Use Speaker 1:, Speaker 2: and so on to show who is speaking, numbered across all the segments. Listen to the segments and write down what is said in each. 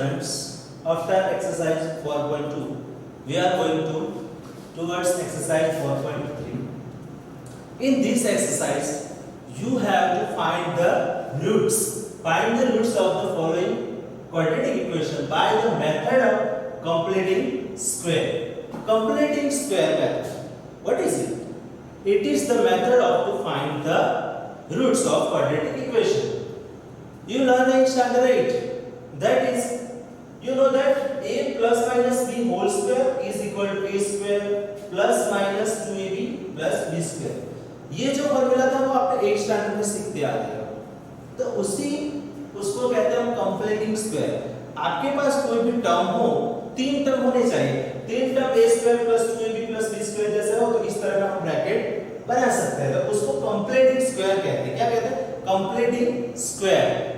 Speaker 1: students, after exercise 4.2, we are going towards exercise 4.3. In this exercise, you have to find the roots. Find the roots of the following quadratic equation by the method of completing square. Completing square method. What is it? It is the method of to find the roots of quadratic equation. You learn in standard 8. That is, you know that a plus minus b whole square is equal to a square plus minus 2ab plus b square. ये जो formula था वो आपने 8 standard में सीखते आ रहे हो, तो उसको कहते हैं हम कंप्लीटिंग स्क्वायर। आपके पास कोई भी टर्म हो, तीन टर्म होने चाहिए, तीन term a square plus 2ab plus b square जैसे हो, तो इस तरह का हम ब्रैकेट बना सकते हैं, तो उसको कंप्लीटिंग स्क्वायर कहते हैं। क्या कहते हैं? Completing square.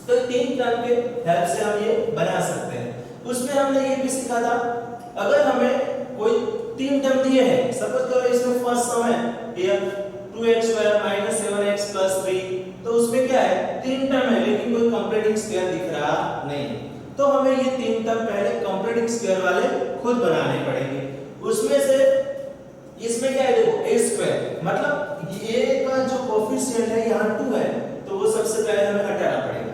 Speaker 1: तो तीन टर्म के हेल्प से हम ये बना सकते हैं। उसमें हमने ये भी सीखा था, अगर हमें कोई तीन टर्म दिए हैं, सपोज करो इसमें फर्स्ट सम है ये 2x square minus 7x plus 3, तो उसमें क्या है? तीन टर्म है लेकिन कोई कंप्लीटिंग स्क्वायर दिख रहा नहीं, तो हमें ये तीन टर्म पहले कंप्लीटिंग स्क्वायर वाले खुद बनाने पड़ेंगे। उसमें से इसमें क्या है? देखो a स्क्वायर मतलब ये का जो कोएफिशिएंट है यहाँ 2 है, तो वो सबसे पहले हमें हटाना पड़ेगा।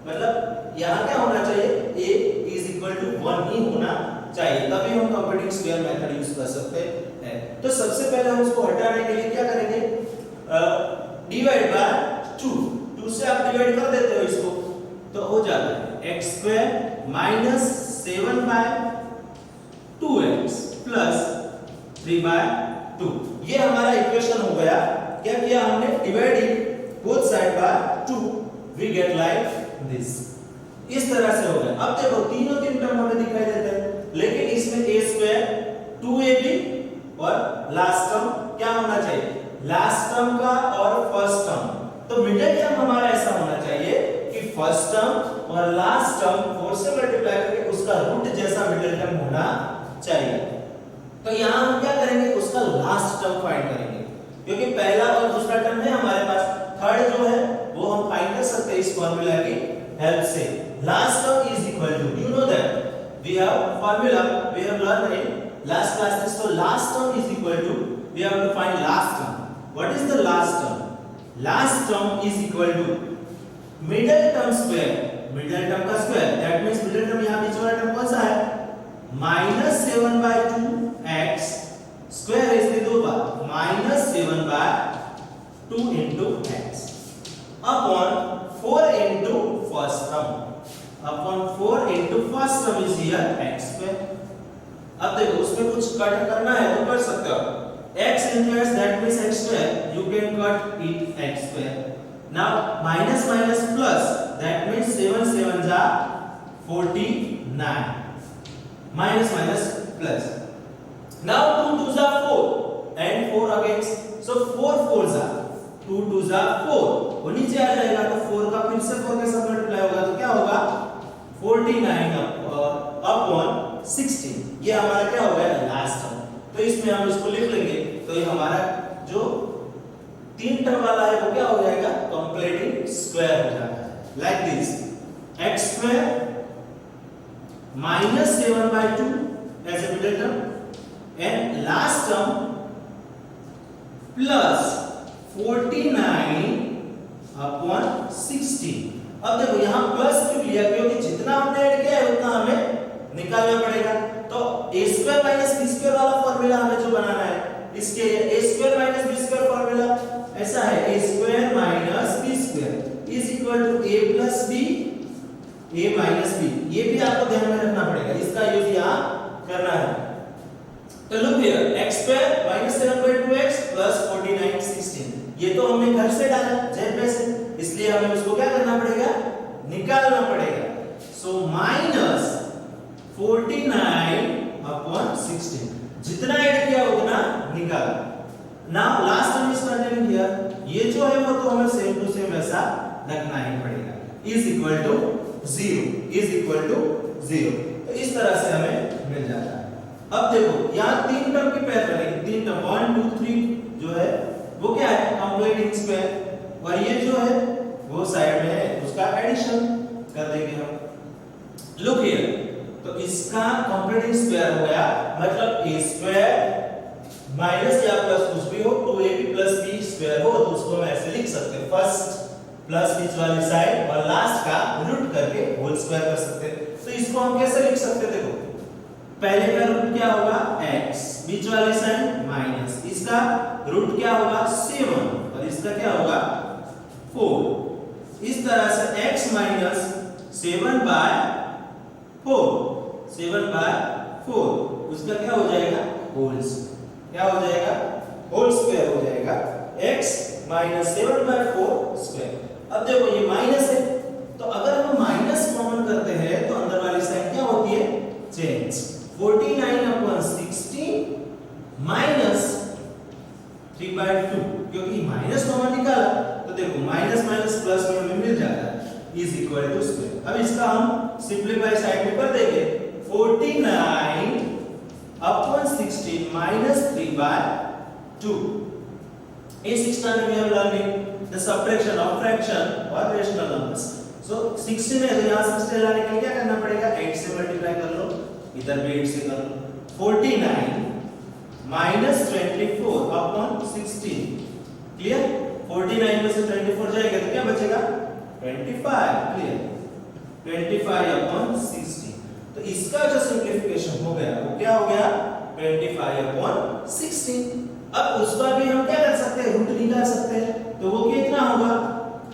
Speaker 1: मतलब यहाँ क्या होना चाहिए? a इज इक्वल टू 1 ही होना चाहिए, तभी हम कंप्लीटिंग स्क्वायर मेथड यूज कर सकते हैं। तो सबसे पहले हम उसको हटाने के लिए क्या करेंगे? डिवाइड बाय 2 से आप डिवाइड कर देते हो इसको, तो हो जाता है x square minus 7 by 2x plus 3 by 2। ये हमारा इक्वेशन हो गया। क्या किया हमने? Divide both side by 2, we get like this. इस तरह से हो गया। अब देखो तीन टर्म हमें दिखाई देते हैं, लेकिन इसमें a स्क्वायर 2ab और लास्ट टर्म क्या होना चाहिए? लास्ट टर्म का और फर्स्ट टर्म। तो मिडिल टर्म हमारा ऐसा होना चाहिए कि फर्स्ट टर्म और लास्ट टर्म 4 से मल्टीप्लाई करके उसका रूट जैसा मिडिल टर्म होना चाहिए। तो यहां हम क्या करेंगे? उसका लास्ट टर्म फाइंड करेंगे, क्योंकि पहला और दूसरा टर्म है हमारे पास, थर्ड जो है वो हम फाइंड कर सकते हैं इस फार्मूला की हेल्प से। Last term is equal to, you know that we have formula we have learned in last classes. So last term is equal to, we have to find last term. What is the last term? Last term is equal to middle term square, middle term का square, that means middle term यहाँ बीच वाला term कौन सा है? minus 7 by 2x square इसके दो बार minus 7 by 2 into x upon 4 into first term, upon 4 into first term is here x square. अब देखो उसमें कुछ कट करना है तो कर सकते हो, x into x that means x square, you can cut it x square. Now minus minus plus, that means 7 7s are 49, minus minus plus. Now 2 2s are 4 and 4 again, so 4 4s are 2 2s are 4, वो नीचे आ जाएगा, तो 4 का फिर से 4 के साथ multiply होगा, तो क्या होगा? 49 अपॉन 16। ये हमारा क्या हो गया? Last term. तो इसमें हम इसको लिख लेंगे, तो ये हमारा जो तीन टर्म वाला है वो क्या हो जाएगा? कंप्लीटिंग स्क्वायर हो जाएगा, like this x square minus 7 by 2 as a middle term and last term plus 49 upon 16। अब देखो यहाँ प्लस क्यों लिया? क्योंकि जितना हमने ऐड किया है उतना हमें निकालना पड़ेगा। तो a square minus b square वाला फार्मूला हमें जो बनाना है, इसके लिए a square minus b square formula ऐसा है, a square minus b square is equal to a plus b, a minus b। ये भी आपको ध्यान में रखना पड़ेगा, इसका यूज यहाँ करना है। तो look here, x square minus 7 by 2x plus 49 16, ये तो हमने घर से डाला जेड में से, इसलिए हमें उसको क्या करना पड़ेगा? निकालना पड़ेगा। सो माइनस 49 अपॉन 16, जितना ऐड किया उतना निकाला। Now last term is continue here, ये जो है वो तो हमें सेम टू सेम वैसा रखना ही पड़ेगा, is equal to 0, is equal to 0। तो इस तरह से हमें मिल जाता है। अब देखो यहाँ तीन टर्म की पेयर बनेगी, तीन टर्म 1 2 3 जो है वो क्या है? कंप्लीटिंग स्क्वायर, और ये जो है वो साइड में है, उसका एडिशन कर देंगे हम। लुक हियर, तो इसका कंप्लीटिंग स्क्वायर हो गया, मतलब a स्क्वायर माइनस या प्लस कुछ भी हो, 2ab प्लस b स्क्वायर हो, तो उसको हम ऐसे लिख सकते हैं, फर्स्ट प्लस बीच वाली साइड और लास्ट का रूट करके होल स्क्वायर कर सकते हैं। तो इसको हम कैसे लिख सकते हैं, देखो पहले का रूट क्या होगा x, बीच वाली साइड माइनस, इसका रूट क्या होगा 7 और इसका क्या होगा 4। इस तरह से x माइनस 7 बाय 4 उसका क्या हो जाएगा होल स्क्वायर, क्या हो जाएगा होल स्क्वायर हो जाएगा x माइनस 7 बाय 4 स्क्वायर। अब देखो ये माइनस है, तो अगर हम माइनस कॉमन करते हैं तो अंदर वाली साइड क्या होती है चेंज, 49/16 माइनस 3/2, क्योंकि माइनस कॉमन निकाला तो देखो माइनस माइनस प्लस में हमें मिल जाता है, इज इक्वल टू स्क्वायर। अब इसका हम सिंपलीफाई साइड में कर देंगे, 49/16 माइनस 3/2। इस स्टैंडर्ड में हम learning the subtraction of fraction और रेशनल नंबर्स। सो 16 है तो यहां से 16 लाने के लिए क्या करना पड़ेगा, 8 से मल्टीप्लाई कर लो, इधर भी 8 से कर लो, 49 माइनस 24/16, क्लियर। 49 में से 24 जाएगा तो क्या बचेगा 25, क्लियर, 25/16। तो इसका जो सिंपलीफिकेशन हो गया वो क्या हो गया 25/16। अब उसका भी हम क्या कर सकते हैं, रूट निकाल सकते हैं, तो वो कितना होगा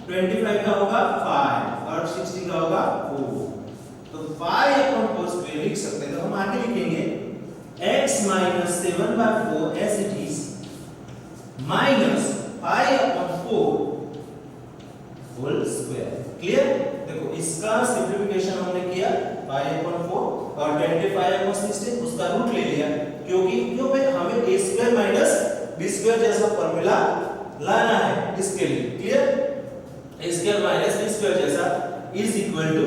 Speaker 1: 25 का होगा 5 और 16 का होगा 4, तो 5/4 स्क्वायर लिख सकते हैं। तो हम आगे लिखेंगे x minus 7/4 as it is minus 5/4 whole square, clear. देखो इसका सिंपलीफिकेशन हमने किया 5/4 और 25/16 उसका रूट ले लिया, क्यों भाई हमें a square minus b square जैसा फार्मूला लाना है इसके लिए, clear. a square minus b square जैसा is equal to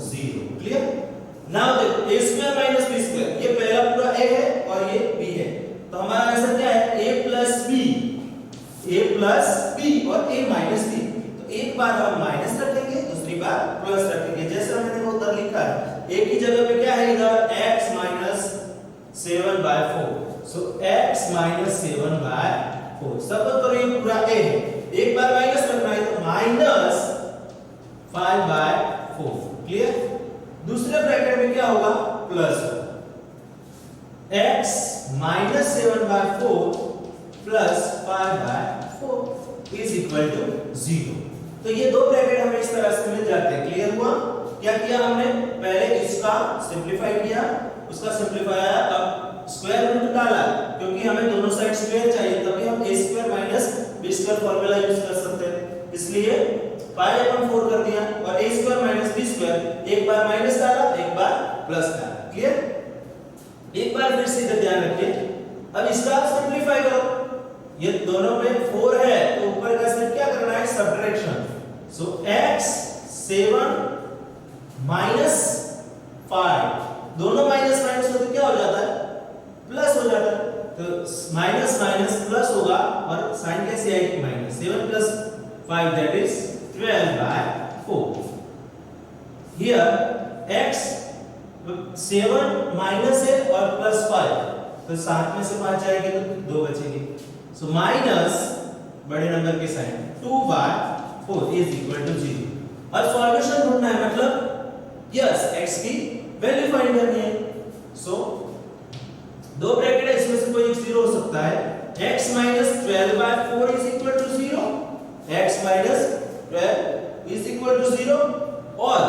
Speaker 1: 0, clear. Now देखो a square minus b square, ये पहला पूरा a है और ये b है, तो हमारा आंसर क्या है a प्लस b और a माइनस b। तो एक बार हम माइनस रखेंगे, दूसरी बार प्लस रखेंगे, जैसा मैंने उधर लिखा है। a की जगह पे क्या है इधर x माइनस 7/4, सो x माइनस 7/4। सपोज करो ये पूरा a है, एक बार माइनस रखना है तो माइनस 5/4, क्लियर। दूसरे ब्रैकेट में क्या होगा plus x minus 7/4 plus 5/4 is equal to 0। तो ये दो ब्रैकेट हमें इस तरह से मिल जाते हैं, क्लियर हुआ। क्या किया हमने, पहले इसका सिंपलीफाई किया, उसका सिंपलीफाई आया, अब स्क्वायर रूट डाला, क्योंकि हमें दोनों साइड स्क्वायर चाहिए, तभी हम a square minus b square formula use कर सकते हैं, इसलिए 5/4 कर दिया और a square minus b square, एक बार माइनस डाला एक बार प्लस डाला, क्लियर। एक बार फिर से इधर ध्यान रखिए, अब इसका सिंपलीफाई करो, ये दोनों में 4 है तो ऊपर का सिर्फ क्या करना है सब्ट्रैक्शन, सो x 7 माइनस 5, दोनों माइनस माइनस हो तो क्या हो जाता है प्लस हो जाता है, तो माइनस माइनस प्लस होगा और साइन कैसे आएगी minus, 7 plus 5 that is 12/4। Here x 7 minus है और प्लस 5, तो 7 में से 5 जाएंगे तो 2 बचेंगे, सो माइनस बड़े नंबर के साइन 2/4 इज इक्वल टू 0। और सॉल्यूशन ढूंढना है, मतलब यस x की वैल्यू फाइंड करनी है। सो दो ब्रैकेट है, इसमें से कोई एक 0 हो सकता है, x minus 12/4 is equal to 0, x minus 12 is equal to 0 और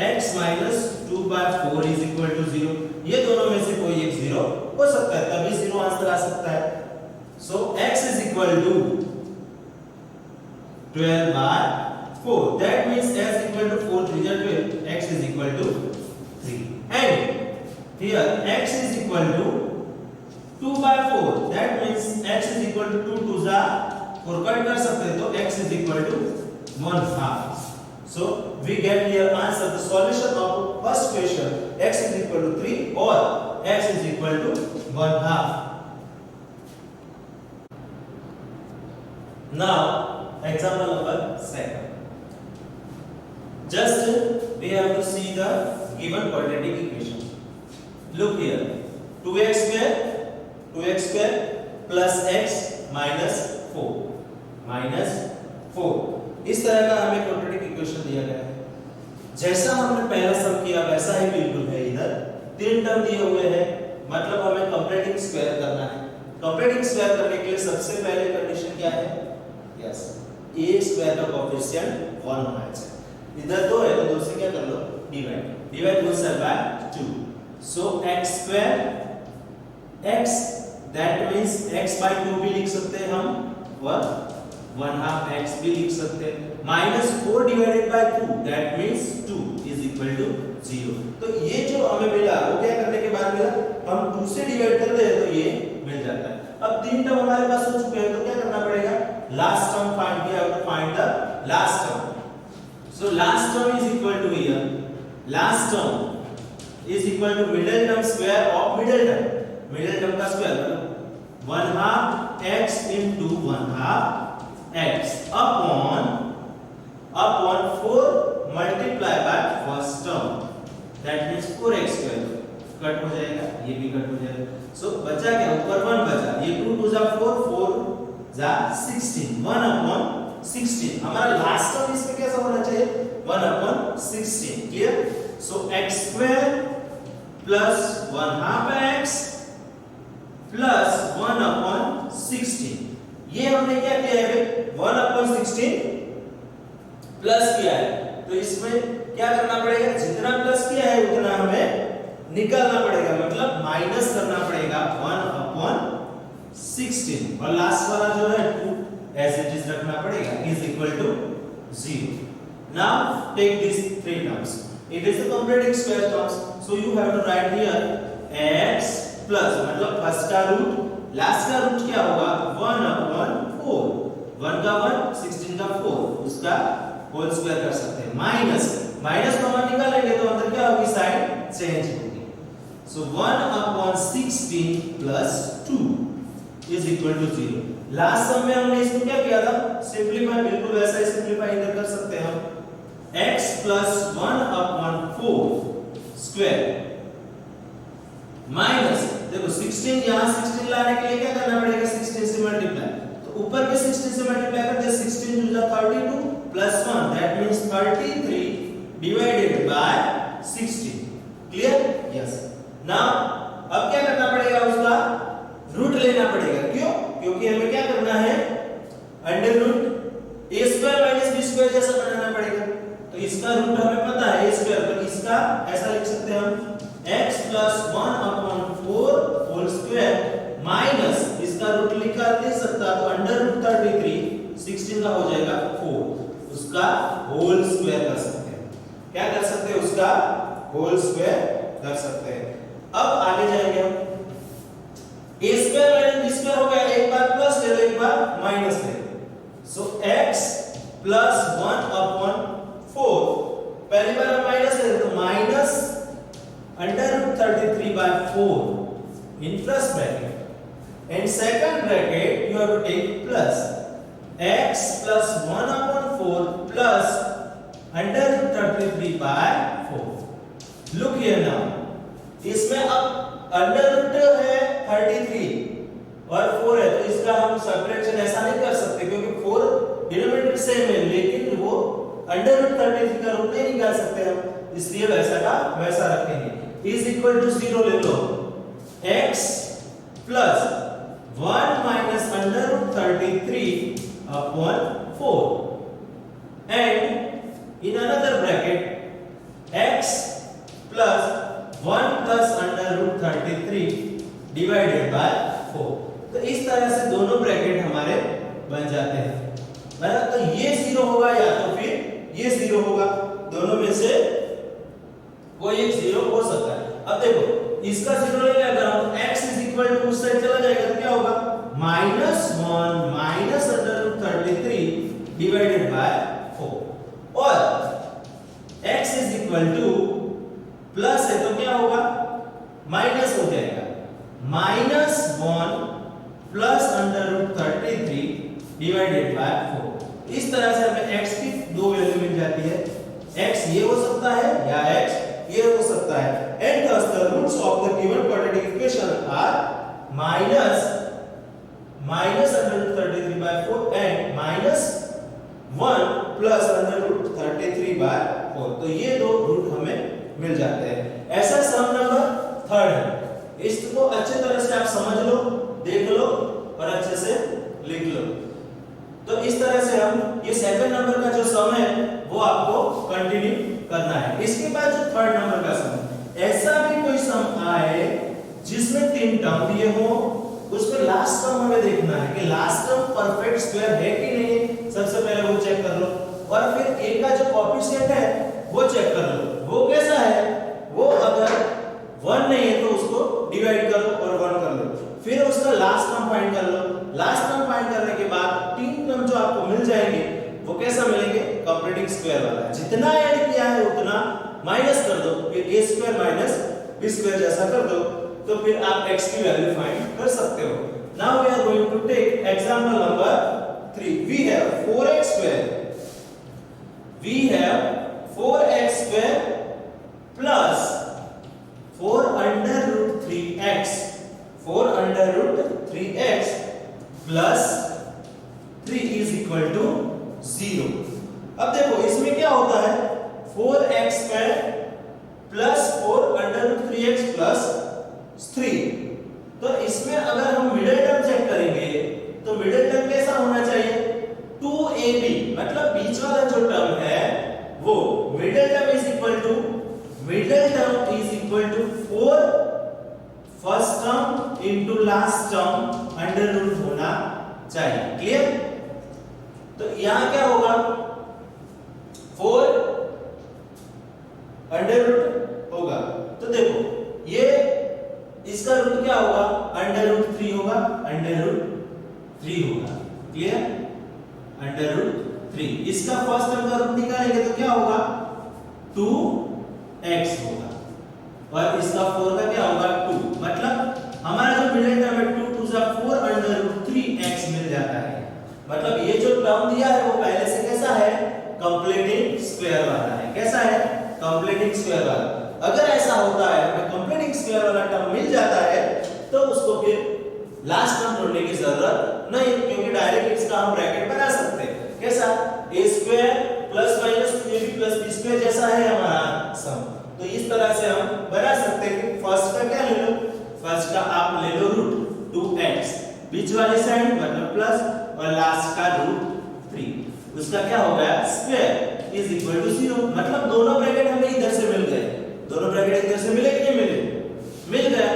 Speaker 1: x minus 2/4 is equal to 0, ये दोनों में से कोई एक 0 हो सकता है, तभी 0 आंसर आ सकता है। So x is equal to 12/4, that means x equal to 4 3 is 12, x is equal to 3, and here x is equal to 2/4, that means x is equal to 2 2 जा 4 कट कर सकते हैं, तो x is equal to 1/2। So we get here answer, the solution of first question, x is equal to 3 or x is equal to 1/2। Now example number 2, just we have to see see the given quadratic equation. Look here, 2x square plus x minus 4 इस तरह का हमें quadratic equation दिया गया है। जैसा हमने पहला सम किया वैसा ही बिल्कुल है। इधर तीन टर्म दिए हुए हैं, मतलब हमें कंप्लीटिंग स्क्वायर करना है। कंप्लीटिंग स्क्वायर करने के लिए सबसे पहले कंडीशन क्या है? यस, a स्क्वायर का कोएफिशिएंट 1 होना चाहिए। इधर 2 है तो 2 से क्या कर लो, divide whole cell by 2। So x square x that means x by 2 भी लिख सकते हैं हम, 1/2 x भी लिख सकते हैं, -4 divided by 2 that means 2 is equal to 0। तो ये जो हमें मिला वो क्या करने के बाद मिला, हम 2 से डिवाइड कर दे तो ये मिल जाता है। अब तीन टर्म हमारे पास हो चुके हैं तो क्या करना पड़ेगा, लास्ट टर्म फाइंड किया तो find the last term. So last term is equal to here, last term is equal to middle term square of middle term का स्क्वायर, मतलब 1/2 x into 1/2 x upon 4 multiply by first term that means 4x square cut हो जाएगा, ये भी cut हो जाएगा। सो बचा क्या, ऊपर 1 बचा, ये 2 2 जा 4 जा 16 1/16। हमारा लास्ट टर्म इसमें कैसा होना चाहिए, 1/16। क्लियर? सो x square plus 1/2 x plus 1/16, ये हमने क्या किया है, 1/16 प्लस किया है। तो इसमें क्या करना पड़ेगा, जितना प्लस किया है उतना हमें निकालना पड़ेगा, मतलब माइनस करना पड़ेगा 1/16, और लास्ट वाला जो है 2 एज इट इज रखना पड़ेगा, is equal to 0। Now take this three terms, it is the completing square terms, so you have to write here x plus, मतलब फर्स्ट का रूट, लास्ट का रूट क्या होगा, 1/4, 1 का 1 16 का 4, उसका होल स्क्वायर कर सकते हैं। माइनस कॉमन निकालेंगे तो अंदर क्या होगी, साइन चेंज होगी। So 1/16 plus 2 is equal to 0। Last sum में हमने इसको क्या किया था, सिंपलीफाई, बिल्कुल वैसा ही सिंपलीफाई इधर कर सकते हैं हम। x प्लस 1/4 स्क्वायर माइनस, देखो 16, यहां 16 लाने के लिए क्या करना पड़ेगा, 16 से मल्टीप्लाई, तो ऊपर के 16 से मल्टीप्लाई कर दे, 16 to 32 plus 1 that means 33 divided by 16। Clear? Yes. Now अब क्या करना पड़ेगा, उसका रूट लेना पड़ेगा। क्यों? क्योंकि हमें क्या करना है, under root a square minus b square जैसा बनाना पड़ेगा। तो इसका रूट हमें पता है a स्क्वायर, तो इसका ऐसा लिख सकते हैं हम, x plus 1/4 whole square minus, इसका रूट निकाल नहीं सकता तो अंडर रूट 33, 16 का हो जाएगा 4, उसका होल स्क्वायर कर सकते हैं। क्या कर सकते हैं, उसका होल स्क्वायर कर सकते हैं। अब आगे जाएंगे हम, a square minus b square हो गया, एक बार प्लस ले लो, एक बार माइनस ले लो। सो x प्लस 1/4, पहली बार हम माइनस ले तो minus under root 33/4 in first bracket, and second bracket you have to take plus x plus 1/4 plus under root 33/4। look here now, इसमें अब अंडर रूट है 33 और 4 है, तो इसका हम सब्ट्रैक्शन ऐसा नहीं कर सकते क्योंकि 4 डिनोमिनेटर सेम है, लेकिन वो अंडर रूट 33 का रूट नहीं निकाल सकते हम, इसलिए वैसा का वैसा रखेंगे। इज इक्वल टू 0 ले लो, x plus 1 minus under root 33/4 and in another bracket x plus 1 plus under root 33 divided by 4। तो इस तरह से दोनों ब्रैकेट हमारे बन जाते हैं, बराबर। तो ये 0 होगा या तो फिर ये 0 होगा, दोनों में से कोई एक 0 हो सकता है। अब देखो इसका 0 ले लिया, अगर हम x इज इक्वल टू उस साइड चला जाएगा तो क्या होगा, -1 minus under root 33 divided by 4, और x is equal to plus है तो क्या होगा, माइनस हो जाएगा, -1 plus under root 33 divided by 4। इस तरह से हमें x की दो वैल्यू मिल जाती है, x ये हो सकता है या x सकता है। And thus the roots of the given quadratic equation are minus under root 33 by 4 and minus 1 plus under root 33 by 4। तो ये दो रूट हमें मिल जाते हैं। ऐसा सम नंबर थर्ड है, इसको अच्छे तरह से आप समझ लो, देख लो और अच्छे से लिख लो। तो इस तरह से हम ये सेकंड नंबर का जो सम है वो आपको कंटिन्यू करना है। इसके बाद जो थर्ड नंबर का सम, ऐसा भी कोई सम आए जिसमें 3 टर्म दिए हो, उसमें लास्ट टर्म हमें देखना है कि लास्ट टर्म परफेक्ट स्क्वायर है कि नहीं। सबसे पहले वो चेक कर लो और फिर a का जो कोएफिशिएंट है वो चेक कर लो, वो कैसा है। वो अगर 1 नहीं है तो उसको डिवाइड कर लो और 1 कर लो, फिर उसका लास्ट टर्म फाइंड कर लो। लास्ट टर्म फाइंड करने के बाद 3 टर्म जो आपको मिल जाएंगे वो कैसा मिलेंगे, कंप्लीटिंग स्क्वायर वाला। जितना ऐड किया है उतना माइनस कर दो, फिर a square minus b square जैसा कर दो, तो फिर आप x की वैल्यू फाइंड कर सकते हो। Now we are going to take example number 3। वी हैव 4x square, we have 4x square plus 4 under root 3x, 4 under root 3x plus 3 is equal to 0। अब देखो इसमें क्या होता है, 4x square plus 4 under root 3x plus 3। तो इसमें अगर हम मिडिल टर्म चेक करेंगे तो मिडिल टर्म कैसा होना चाहिए, 2ab, मतलब बीच वाला जो टर्म है वो middle term is equal to 4 first term into last term under root होना चाहिए। क्लियर। तो यहां क्या होगा, 4 अंडर रूट होगा, तो देखो ये इसका रूट क्या होगा, अंडर रूट 3 होगा, अंडर रूट 3 होगा। Clear, under root 3। इसका फर्स्ट टर्म का रूट निकालेंगे तो क्या होगा, 2x होगा, और इसका 4 का क्या होगा, 2। मतलब हमारा जो मिडिल टर्म है 2 2 4 अंडर रूट 3x मिल जाता है। मतलब ये जो टर्म दिया है वो पहले से कैसा है, कंप्लीटिंग स्क्वायर वाला है। कैसा है, कंप्लीटिंग स्क्वायर वाला। अगर ऐसा होता है हमें कंप्लीटिंग स्क्वायर वाला टर्म मिल जाता है तो उसको फिर लास्ट टर्म ढूंढने की जरूरत नहीं, क्योंकि डायरेक्ट इसका हम ब्रैकेट बना सकते हैं। कैसा, a square plus minus 2ab plus b square जैसा है हमारा सम। तो इस तरह से हम बना सकते हैं कि फर्स्ट का क्या ले लो, फर्स्ट का आप ले लो रूट 2x, बीच वाली साइड मतलब प्लस, और लास्ट का रूट 3, उसका क्या हो गया, स्क्वायर इज इक्वल टू 0। मतलब दोनों ब्रैकेट हमें इधर से मिल गए, दोनों ब्रैकेट इधर से मिले कि नहीं मिले, मिल गए।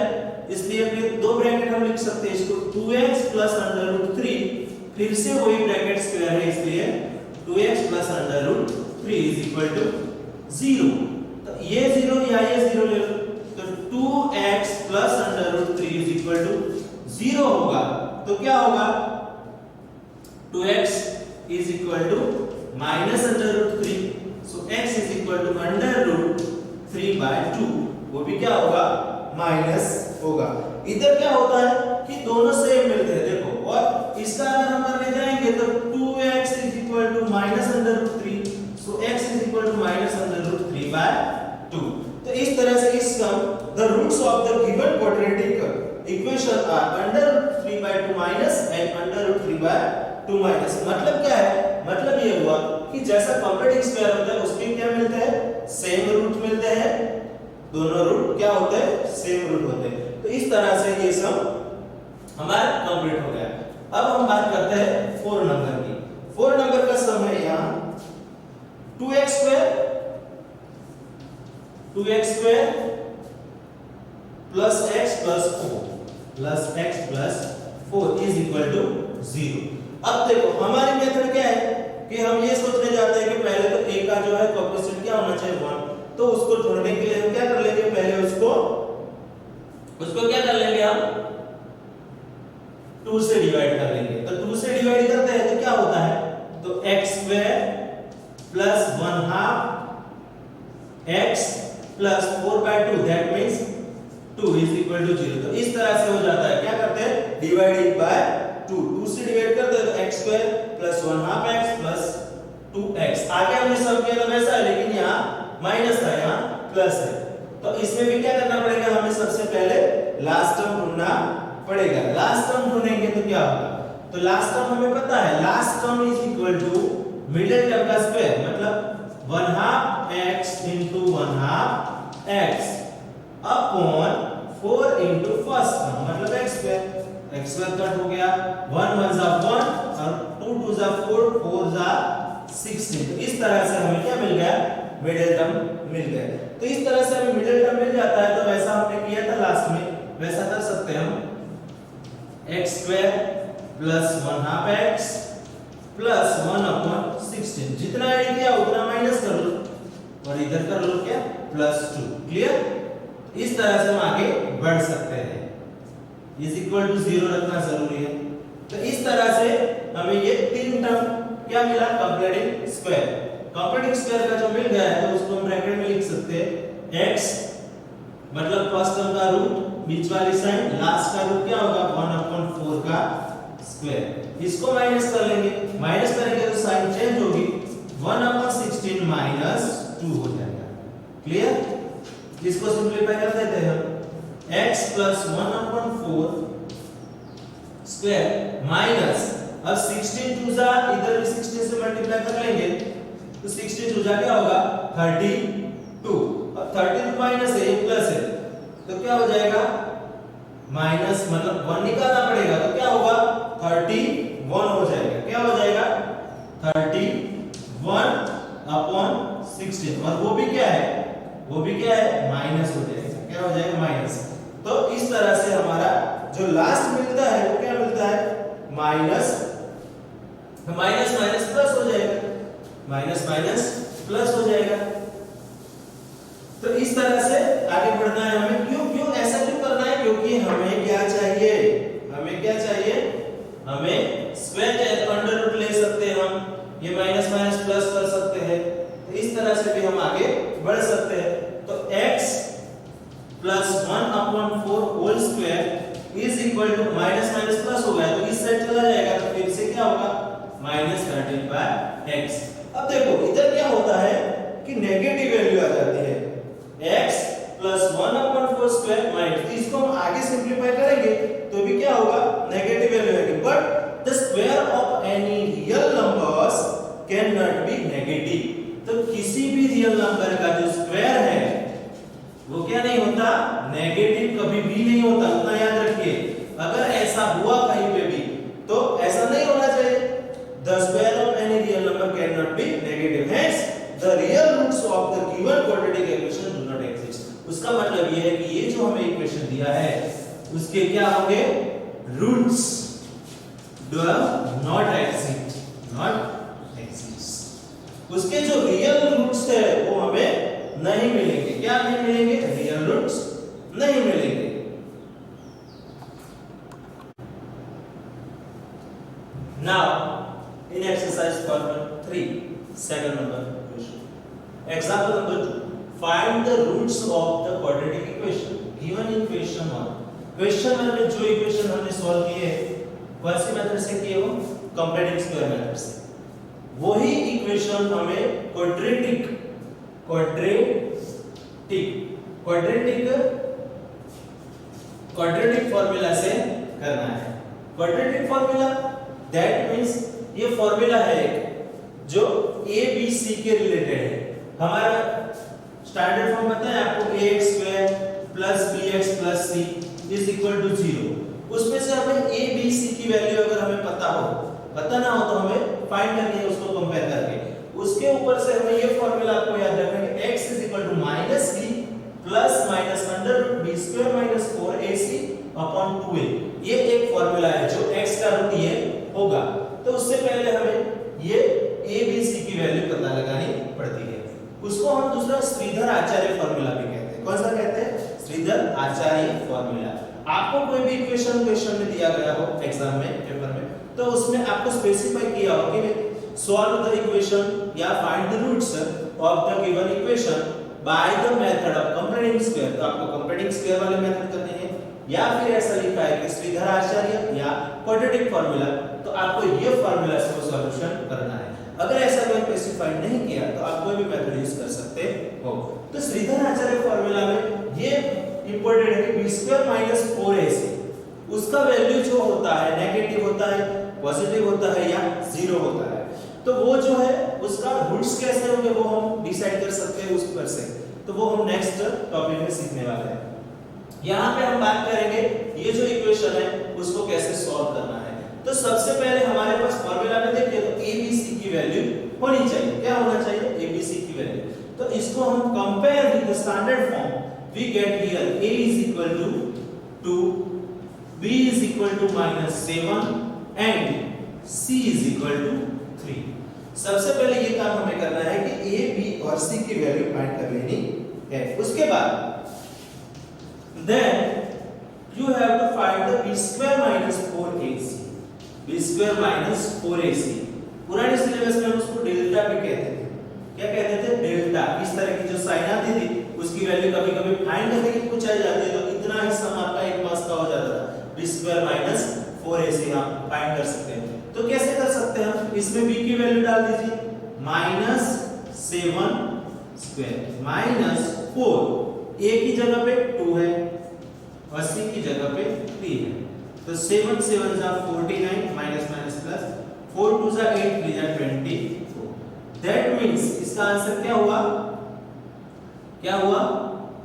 Speaker 1: इसलिए फिर दो ब्रैकेट हम लिख सकते हैं इसको, 2x प्लस अंडर रूट 3, फिर से वही ब्रैकेट स्क्वायर है इसलिए 2x plus under root 3 is equal to 0। तो ये 0 या ये 0 ले लो, तो 2x plus under root 3 is equal to 0 होगा। तो क्या होगा, 2x is equal to minus under root 3, so x is equal to under root 3/2, वो भी क्या होगा, माइनस होगा। इधर क्या होता है कि दोनों सेम मिलते हैं, देखो, और इसका अगर हम करने जाएंगे तो 2x is equal to minus under root 3, so x is equal to minus under root 3/2। तो इस तरह से इस sum the roots of the given quadratic equation are under root 3/2 minus and under root 3/2 minus. मतलब क्या है, मतलब ये हुआ कि जैसा कंप्लीटिंग स्क्वायर होता है उसके क्या मिलते हैं, सेम रूट मिलते हैं, दोनों रूट क्या होते हैं, सेम रूट होते हैं। तो इस तरह से ये सम हमारा कंप्लीट हो गया। अब हम बात करते हैं 4 नंबर की। 4 नंबर का सम है यहाँ 2x square plus x plus 4 is equal to 0। अब देखो हमारी मेथड क्या है कि हम ये सोचने जाते हैं कि पहले तो a का जो है कोएफिशिएंट क्या होना चाहिए, 1। तो उसको ढूंढने के लिए हम क्या कर लेंगे, पहले उसको क्या कर लेंगे, हम 2 से डिवाइड कर लेंगे। तो 2 से डिवाइड करते हैं तो क्या होता है, तो x square plus 1/2 x plus 4/2, that means 2 is equal to 0। तो इस तरह से हो जाता है, क्या करते हैं, डिवाइडेड बाय 2, 2 से डिवाइड करते हैं तो x square plus 1/2 x plus 2x। आगे हमने सम किया था वैसा है, लेकिन यहाँ माइनस था, यहाँ प्लस है। तो इसमें भी क्या करना पड़ेगा, हमें सबसे पहले लास्ट टर्म ढूंढना पड़ेगा। लास्ट टर्म ढूंढेंगे तो क्या होगा, तो लास्ट टर्म हमें पता है, last term is equal to middle term का स्क्वायर, मतलब 1/2 x into 1/2 x upon 4 into first term मतलब x square. x square cut हो गया, 1 1 जा 1 और 2 2 जा 4 4 जा 16। तो इस तरह से हमें क्या मिल गया, मिडिल टर्म मिल गया। तो इस तरह से हमें मिडिल टर्म मिल जाता है, तो वैसा हमने किया था लास्ट में, वैसा कर सकते हैं हम। x square plus 1/2 x plus 1/16, जितना ऐड किया उतना माइनस कर लो और इधर कर लो क्या, +2। क्लियर? इस तरह से हम आगे बढ़ सकते हैं। इज इक्वल टू 0 रखना जरूरी है। तो इस तरह से हमें ये तीन टर्म क्या मिला, कंप्लीटिंग स्क्वायर। कंप्लीटिंग स्क्वायर का जो मिल गया है तो उसको हम ब्रैकेट में लिख सकते हैं x मतलब फर्स्ट टर्म का रूट, बीच वाली साइड, लास्ट का रूट क्या होगा 1/4 का स्क्वायर। इसको माइनस कर लेंगे, माइनस करेंगे तो साइन चेंज होगी, 1/16 माइनस 2 हो जाएगा। क्लियर? इसको सिंपलीफाई कर देते हैं हम, x प्लस 1/4 स्क्वायर माइनस, अब 16 2 जा, इधर भी 16 से मल्टीप्लाई कर लेंगे तो 16 2 जा क्या होगा 32। अब 32 माइनस है, ये प्लस है, तो क्या हो जाएगा माइनस, मतलब 1 निकालना पड़ेगा, तो क्या होगा 31 हो जाएगा। क्या हो जाएगा 31/16, और वो भी क्या है, वो भी क्या है माइनस हो जाएगा। क्या हो जाएगा माइनस। तो इस तरह से हमारा जो लास्ट मिलता है वो क्या मिलता है, माइनस, माइनस माइनस प्लस हो जाएगा, माइनस माइनस प्लस हो जाएगा। तो इस तरह से आगे बढ़ना है हमें। क्यों ऐसा क्यों करना है, क्योंकि हमें क्या चाहिए, हमें क्या चाहिए, हमें स्क्वायर चाहिए, तो अंडर रूट ले सकते हैं हम, ये माइनस माइनस प्लस कर सकते हैं। तो इस तरह से भी हम आगे बढ़ सकते हैं। तो x plus 1/4 whole square is equal to, minus minus plus हो गया तो इस साइड चला जाएगा, तो फिर से क्या होगा -13/x। अब देखो इधर क्या होता है कि नेगेटिव वैल्यू आ जाती है, x प्लस 1/4 स्क्वायर माइनस, इसको हम आगे सिंपलीफाई करेंगे तो भी क्या होगा नेगेटिव वैल्यू आएगी। But the square of any real numbers can not be negative. तो किसी भी रियल नंबर का जो स्क्वायर है वो क्या नहीं होता, नेगेटिव कभी भी नहीं होता, उतना याद रखिए। अगर ऐसा हुआ कहीं पे भी तो ऐसा नहीं होना चाहिए। The square of any real number cannot be negative. Hence, the real roots of the given quadratic equation do not exist. उसका मतलब ये है कि ये जो हमें इक्वेशन दिया है उसके क्या होंगे, roots do not exist, not exist। उसके जो रियल रूट्स है वो हमें नहीं मिलेंगे। क्या नहीं मिलेंगे, रियल रूट्स नहीं मिलेंगे। Now in exercise problem 3, second number question, example number 2, find the roots of the quadratic equation given in question 1। Question में जो इक्वेशन हमने सॉल्व किए कौन सी मेथड से किए, वो कंप्लीटिंग स्क्वायर मेथड से। वही इक्वेशन हमें क्वाड्रेटिक फॉर्मूला से करना है। क्वाड्रेटिक फॉर्मूला दैट मींस ये फॉर्मूला है जो a b c के रिलेटेड है। हमारा स्टैंडर्ड फॉर्म पता है आपको, ax² + bx + c = 0। उसमें से हमें a b c की वैल्यू अगर हमें पता ना हो तो हमें फाइंड करनी है उसको कंपेयर करके। उसके ऊपर से हमें ये फॉर्मूला आपको याद रखना है कि x = -b ± (b² - 4ac/2a)। ये एक फॉर्मूला है जो x का रूट ये होगा। तो उससे पहले हमें ये a b c की वैल्यू पता लगानी पड़ती है। उसको हम दूसरा श्रीधर आचार्य फॉर्मूला भी कहते हैं। कौन सा कहते हैं, श्रीधर आचार्य फॉर्मूला। आपको कोई भी इक्वेशन क्वेश्चन में दिया गया हो एग्जाम में, पेपर में, तो उसमें आपको स्पेसिफाई किया हो कि सॉल्व द इक्वेशन या find the roots of the given equation by the method of completing square. तो आपको कंप्लीटिंग स्क्वायर वाले मेथड करने हैं, या फिर ऐसा लिखा है कि श्रीधर आचार्य या क्वाड्रेटिक फॉर्मूला, तो आपको ये फॉर्मूला से सॉल्यूशन करना है। अगर ऐसा कोई स्पेसिफाई नहीं किया तो आप कोई भी मेथड यूज कर सकते हो। तो श्रीधर आचार्य फॉर्मूला में उसका वैल्यू जो होता है नेगेटिव होता है, पॉजिटिव होता है या जीरो होता है, तो वो जो है उसका रूट्स कैसे होंगे वो हम डिसाइड कर सकते हैं उस पर से। तो वो हम नेक्स्ट टॉपिक में सीखने वाले हैं। यहाँ पे हम बात करेंगे ये जो इक्वेशन है उसको कैसे सॉल्व करना है। तो सबसे पहले हमारे पास फॉर्मूला में देखिए तो ABC की वैल्यू होनी चाहिए। क्या होना चाहिए? ABC की वैल्यू। तो इसको हम compare with the standard form, we get here A is equal to 2, B is equal to -7 and C is equal to 3। सबसे पहले ये काम हमें करना है कि A, B और C की वैल्यू फाइंड कर लेनी है। उसके बाद then you have to find the b square minus 4ac, b square minus 4ac। पुराने सिलेबस में हम उसको डेल्टा भी कहते थे। क्या कहते थे? डेल्टा। इस तरह की जो साइन आती थी उसकी वैल्यू कभी-कभी फाइंड करने की पूछा जाती है तो इतना ही सम आपका एक मार्क्स का हो जाता था। b square minus 4ac हम फाइंड कर सकते हैं। तो कैसे कर सकते हैं हम? इसमें b की वैल्यू डाल दीजिए -7 स्क्वायर माइनस 4, a की जगह पे 2 है और c की जगह पे 3 है। तो 7 7 जा 49 माइनस माइनस प्लस 4 2 जा 8 3 जा 24। दैट मींस इसका आंसर क्या हुआ? क्या हुआ?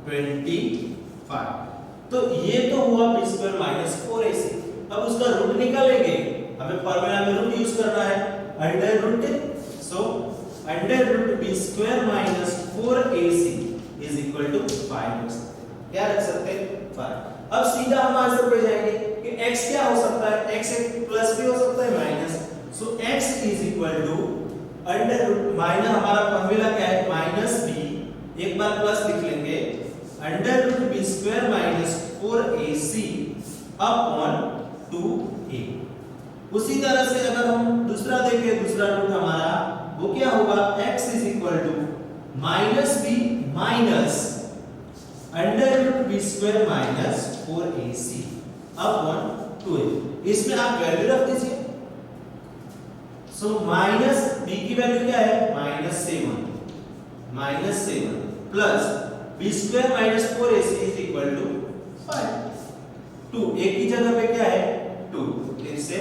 Speaker 1: 25। तो ये तो हुआ b स्क्वायर माइनस 4ac। अब उसका रूट निकालेंगे, हमें फार्मूला में रूट यूज करना है, under root. So under root b square minus 4ac is equal to 5। क्या रख सकते हैं? 5। अब सीधा हम आंसर पे जाएंगे कि x क्या हो सकता है? x एक प्लस भी हो सकता है minus. So x is equal to under root minus, हमारा फार्मूला क्या है? माइनस b, एक बार प्लस लिख लेंगे, under root b square minus 4ac upon 2a। उसी तरह से अगर हम दूसरा देखें, दूसरा रूट हमारा वो क्या होगा? x is equal to minus b minus under root b square minus 4ac upon 2a। इसमें आप वैल्यू रख दीजिए। सो माइनस b की वैल्यू क्या है? -7 plus b square minus 4ac is equal to 5। 2 a की जगह पे क्या है? 2, फिर से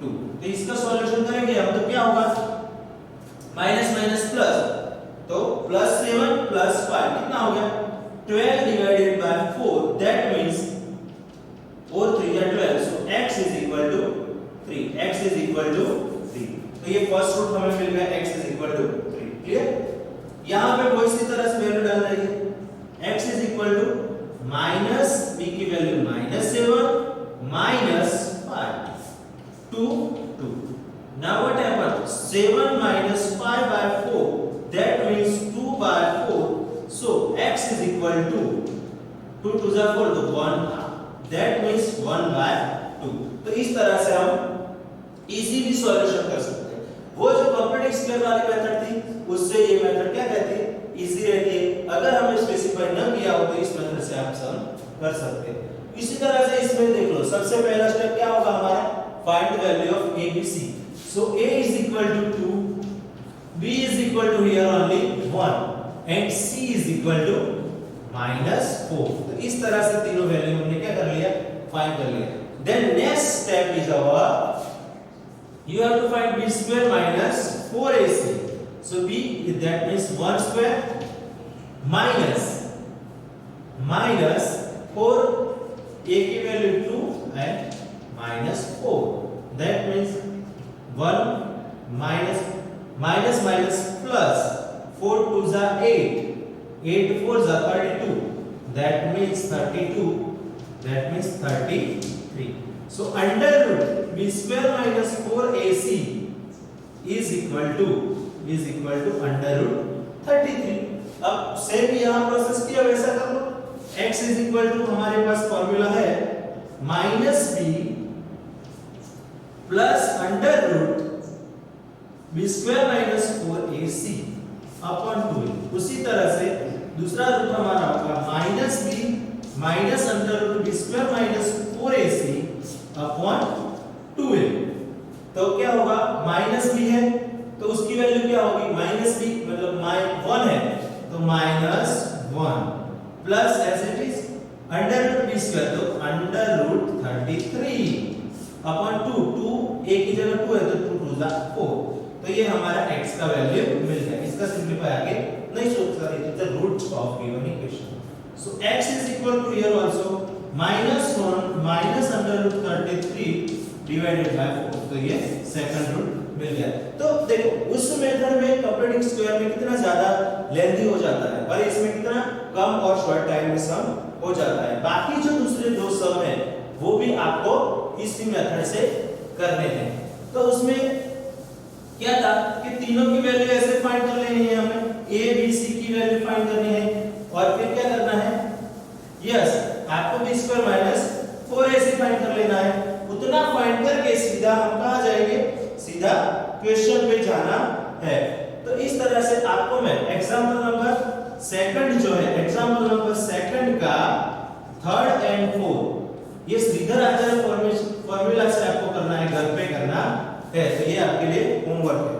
Speaker 1: 2। तो इसका सॉल्यूशन करेंगे हम तो क्या होगा? माइनस माइनस प्लस, तो +7 + 5 कितना हो गया? 12 divided by 4, that means 4 3 या 12। so x is equal to 3, x is equal to 3। तो ये फर्स्ट रूट हमें मिल गया, x is equal to 3। Clear? यहां पे कोई सी तरह से वैल्यू डाल देंगे, x is equal to minus b की value -7 minus 5 2 2। now what happened? 7 minus 5 by 4, that means 2 by 4। so x is equal to 2 2 जा 4 तो 1, that means 1 by 2। तो इस तरह से हम इजीली सॉल्यूशन कर सकते हैं। वो जो कंप्लीट स्क्वायर वाली मेथड थी उससे ये मेथड क्या कहती है? इजी रहती है। अगर हमें स्पेसिफाई न किया हो तो इस मेथड से आप सम कर सकते हैं। इसी तरह से इसमें देख लो, सबसे पहला स्टेप क्या होगा हमारा? Find the value of ABC। so a is equal to 2, b is equal to here only 1 and c is equal to -4। तो इस तरह से तीनों वैल्यू हमने क्या कर लिया? फाइंड कर लिया। then next step is our you have to find b square minus 4ac। so b, that means 1 square minus 4, a की value 2 and -4, that means 1 minus plus 4 2 जा 8 4 जा 32, that means 32, that means 33। so under root b square minus 4ac is equal to under root 33। अब same यहां process किया वैसा कर लो। x is equal to हमारे पास फॉर्मूला है -b plus under root b square minus 4ac upon 2a। उसी तरह से दूसरा रूट हमारा होगा -b minus under root b square minus 4ac upon 2a। तो क्या होगा? -b है तो उसकी वैल्यू क्या होगी? -b मतलब -1 है तो -1 plus as it is under root b square, तो अंडर रूट 33 अपॉन 2, 2 एक की जगह 2 है तो 2 2 जा 4, तो ये हमारा x का वैल्यू मिल गया। इसका सिंपलीफाई आगे नहीं सोच सकते, it is the root of given equation. So x is equal to here also -1 minus under root 33 divided by 4, तो ये सेकंड रूट मिल गया। तो देखो उस मेथड में कंप्लीटिंग स्क्वायर में कितना ज्यादा लेंथी हो जाता है और इसमें कितना कम और शॉर्ट टाइम में सम हो जाता है। बाकी जो दूसरे दो सम है वो भी आपको इसी मेथड से करने हैं। तो उसमें क्या था कि तीनों की वैल्यू ऐसे फाइंड कर लेनी है, हमें a b c की वैल्यू फाइंड करनी है और फिर क्या करना है, यस आपको b square minus 4ac find कर लेना है। उतना फाइंड करके सीधा हम कहां जाएंगे, सीधा क्वेश्चन पे जाना है। तो इस तरह से आपको मैं एग्जांपल नंबर सेकंड जो है, एग्जांपल नंबर सेकंड का थर्ड एंड फोर्थ, ये श्रीधर आचार्य फॉर्मूला से आपको करना है, घर पे करना है। तो ये आपके लिए होमवर्क है।